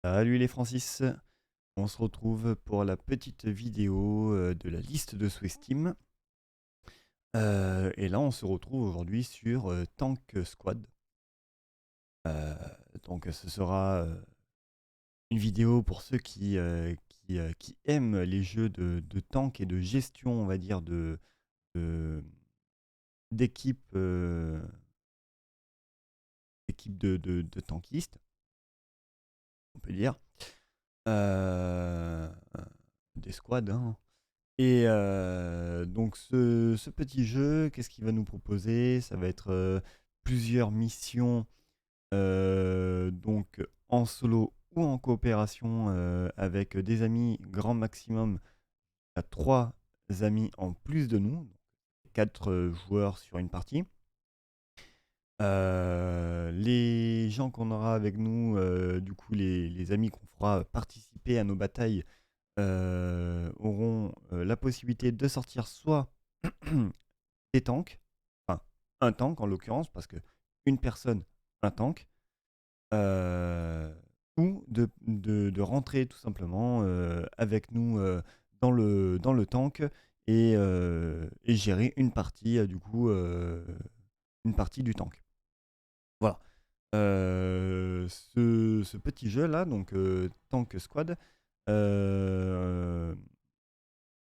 Salut les Francis, on se retrouve pour la petite vidéo de la liste de souhaits Steam. Et là on se retrouve aujourd'hui sur Tank Squad. Euh, donc ce sera une vidéo pour ceux qui aiment les jeux de tank et de gestion, on va dire, de- d'équipe équipe de tankistes, on peut dire. Euh, des squads, hein. Et donc ce petit jeu, qu'est-ce qu'il va nous proposer? Ça va être plusieurs missions donc en solo ou en coopération avec des amis grand maximum à 3 amis en plus de nous, 4 joueurs sur une partie. Les gens qu'on aura avec nous, du coup les amis qu'on fera participer à nos batailles auront la possibilité de sortir soit des tanks, enfin un tank en l'occurrence, parce que une personne, un tank, euh, ou de rentrer tout simplement avec nous dans le tank et gérer une partie, du coup, une partie du tank. Voilà. Ce petit jeu là, donc Tank Squad, euh,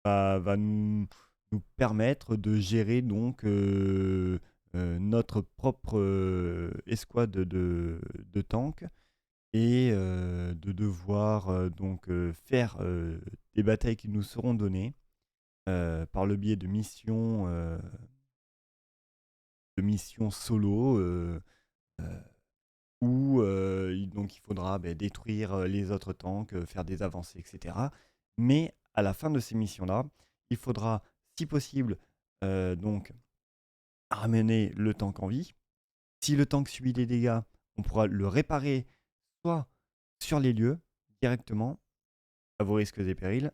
va nous permettre de gérer donc notre propre escouade de tanks et de devoir donc faire des batailles qui nous seront données par le biais de missions solo euh, où donc il faudra détruire les autres tanks, faire des avancées, etc. Mais à la fin de ces missions-là, il faudra, si possible, donc ramener le tank en vie. Si le tank subit des dégâts, on pourra le réparer soit sur les lieux directement, à vos risques et périls,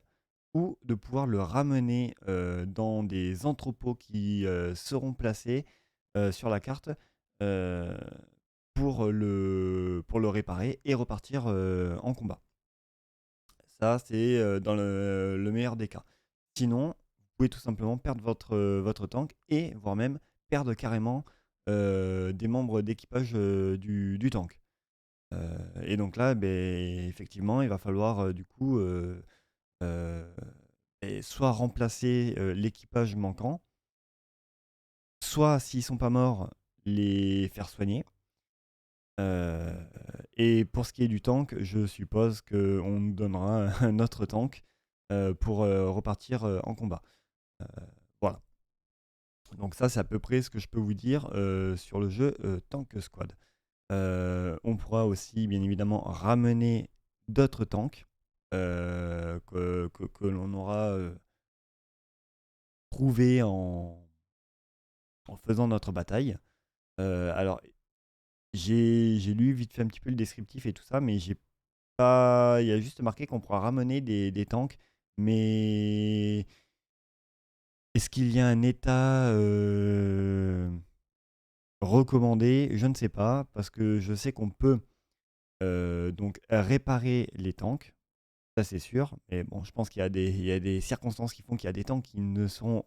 ou de pouvoir le ramener dans des entrepôts qui seront placés sur la carte euh, pour le réparer et repartir en combat. Ça, c'est dans le meilleur des cas. Sinon, vous pouvez tout simplement perdre votre tank et voire même perdre carrément des membres d'équipage du tank. Et donc là, effectivement, il va falloir du coup euh, soit remplacer l'équipage manquant, soit s'ils sont pas morts, les faire soigner. Euh, et pour ce qui est du tank, je suppose qu'on nous donnera un autre tank pour repartir en combat. Euh, voilà. Donc ça, c'est à peu près ce que je peux vous dire sur le jeu Tank Squad. On pourra aussi, bien évidemment, ramener d'autres tanks que l'on aura trouvés en faisant notre bataille. Alors, j'ai lu vite fait un petit peu le descriptif et tout ça, mais j'ai pas. Il y a juste marqué qu'on pourra ramener des tanks, mais est-ce qu'il y a un état recommandé? Je ne sais pas, parce que je sais qu'on peut donc réparer les tanks, ça c'est sûr, mais bon, je pense qu'il y a des circonstances qui font qu'il y a des tanks qui ne seront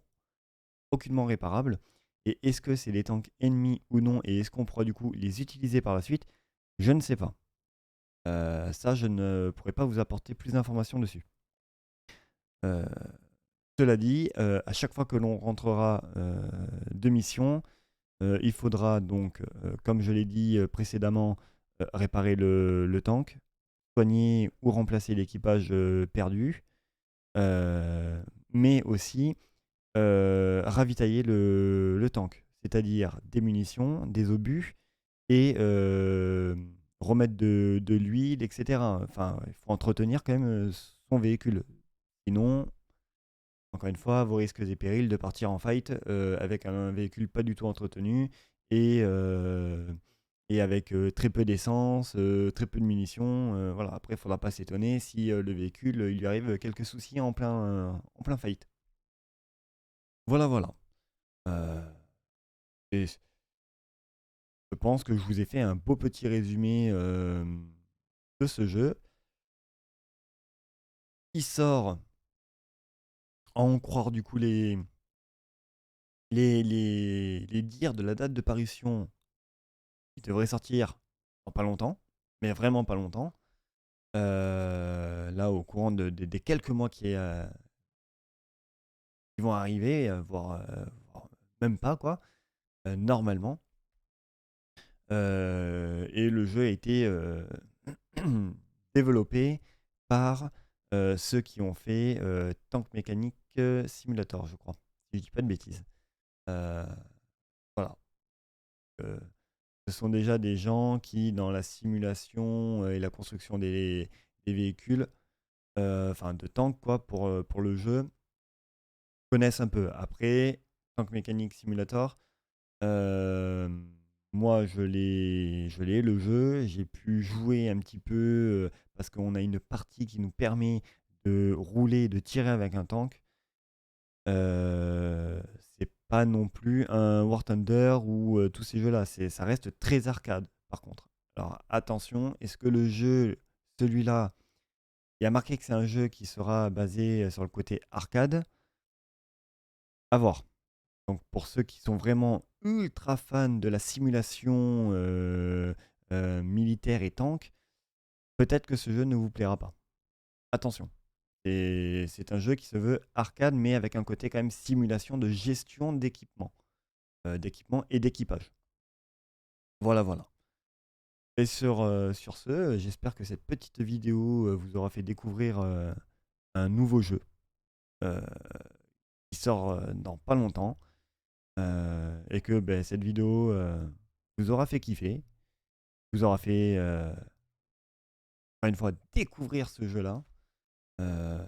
aucunement réparables. Et est-ce que c'est des tanks ennemis ou non, et est-ce qu'on pourra du coup les utiliser par la suite? Je ne sais pas. Ça, je ne pourrais pas vous apporter plus d'informations dessus. Euh, Cela dit, à chaque fois que l'on rentrera de mission, il faudra donc, comme je l'ai dit précédemment, réparer le tank, soigner ou remplacer l'équipage perdu, euh, mais aussi ravitailler le tank, c'est-à-dire des munitions, des obus et remettre de l'huile, etc. Enfin, il faut entretenir quand même son véhicule. Sinon, encore une fois, vos risques et périls de partir en fight avec un véhicule pas du tout entretenu et, euh, et avec très peu d'essence, très peu de munitions. Voilà. Après, il ne faudra pas s'étonner si le véhicule, il lui arrive quelques soucis en plein fight. Voilà, voilà. Euh, et je pense que je vous ai fait un beau petit résumé de ce jeu. Il sort, à en croire du coup les dires de la date de parution, il devrait sortir dans pas longtemps, mais vraiment pas longtemps. Là, au courant des quelques mois qui vont arriver, voire même pas quoi, normalement. Et le jeu a été développé par ceux qui ont fait Tank Mechanic Simulator, je crois, si je dis pas de bêtises. Euh, voilà. Euh, Ce sont déjà des gens qui, dans la simulation et la construction des véhicules, enfin de tanks quoi, pour le jeu, connaissent un peu. Après, Tank Mechanic Simulator, euh, moi je l'ai le jeu, j'ai pu jouer un petit peu parce qu'on a une partie qui nous permet de rouler, de tirer avec un tank. C'est pas non plus un War Thunder ou tous ces jeux-là. Ça reste très arcade, par contre. Alors attention, est-ce que le jeu, celui-là, il y a marqué que c'est un jeu qui sera basé sur le côté arcade? À voir. Donc pour ceux qui sont vraiment ultra fans de la simulation militaire et tank, peut-être que ce jeu ne vous plaira pas. Attention. C'est un jeu qui se veut arcade, mais avec un côté quand même simulation de gestion d'équipement et d'équipage. Voilà, voilà. Et sur ce, j'espère que cette petite vidéo vous aura fait découvrir un nouveau jeu euh, qui sort dans pas longtemps et que ben, cette vidéo vous aura fait kiffer, vous aura fait encore une fois découvrir ce jeu-là. Euh,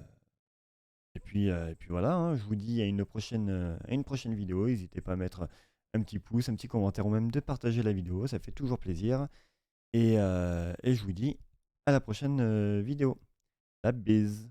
et puis voilà, hein, je vous dis à une prochaine vidéo. N'hésitez pas à mettre un petit pouce, un petit commentaire ou même de partager la vidéo, ça fait toujours plaisir. Et je vous dis à la prochaine vidéo. La bise.